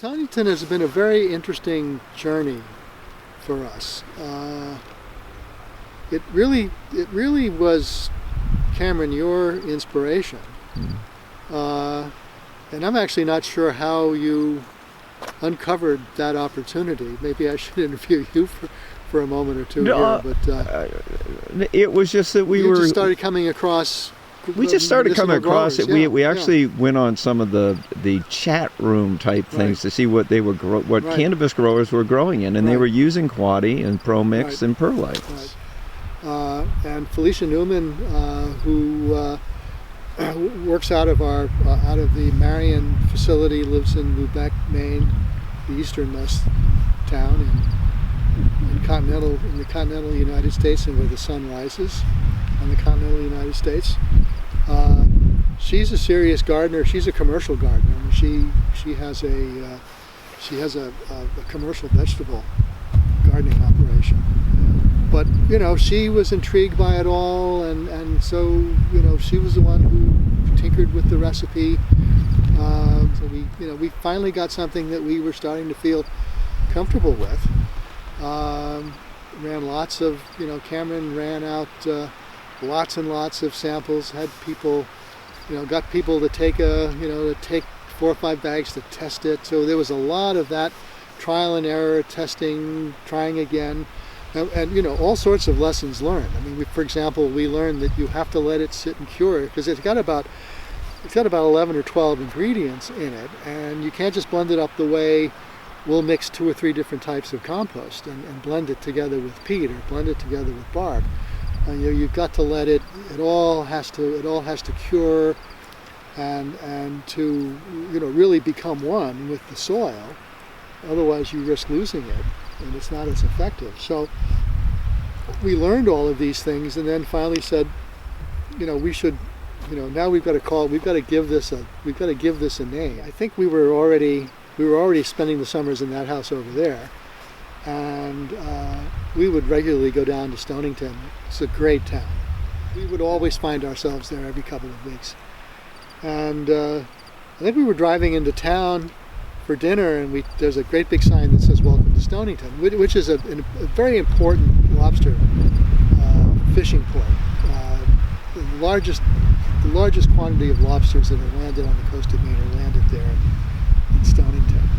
Stonington has been a very interesting journey for us. It really was, Cameron, your inspiration. And I'm actually not sure how you uncovered that opportunity. Maybe I should interview you for a moment or two here. But it was just that we just started coming across. We just started coming across it. Yeah, we actually went on some of the chat room type things to see what they were cannabis growers were growing in, and they were using Quadi and Pro Mix and Perlite. And Felicia Newman, who works out of the Marion facility, lives in Lubec, Maine, the easternmost town in the continental United States, and where the sun rises on the continental United States. She's a serious gardener. She's a commercial gardener. She has a commercial vegetable gardening operation. But she was intrigued by it all, and so she was the one who tinkered with the recipe. So we finally got something that we were starting to feel comfortable with. Ran lots of Cameron ran out lots and lots of samples. Had people got people to take to take 4 or 5 bags to test it. So there was a lot of that trial and error, testing, trying again. And all sorts of lessons learned. I mean, for example, we learned that you have to let it sit and cure, because it's got about 11 or 12 ingredients in it, and you can't just blend it up the way we'll mix 2 or 3 different types of compost and blend it together with peat or blend it together with bark. You've got to let it. It all has to cure, and to really become one with the soil. Otherwise, you risk losing it, and it's not as effective. So we learned all of these things, and then finally said, we should, now we've got to give this a name. I think we were already spending the summers in that house over there, and we would regularly go down to Stonington. It's a great town. We would always find ourselves there every couple of weeks. And I think we were driving into town for dinner, and there's a great big sign that says "Welcome to Stonington," which is a very important lobster fishing port. The largest quantity of lobsters that are landed on the coast of Maine are landed there in Stonington.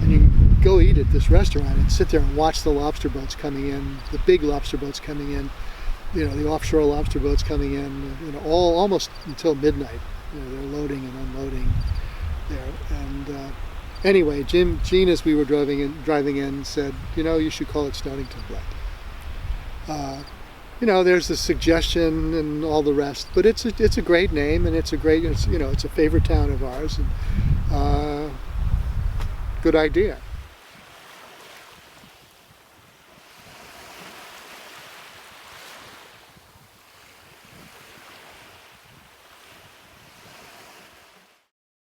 And you can go eat at this restaurant and sit there and watch the lobster boats coming in, the big lobster boats coming in, the offshore lobster boats coming in, all almost until midnight. They're loading and unloading there. And anyway, Gene, as we were driving in, said, you should call it Stonington Blend. There's the suggestion and all the rest, but it's a great name, and it's a favorite town of ours, and good idea.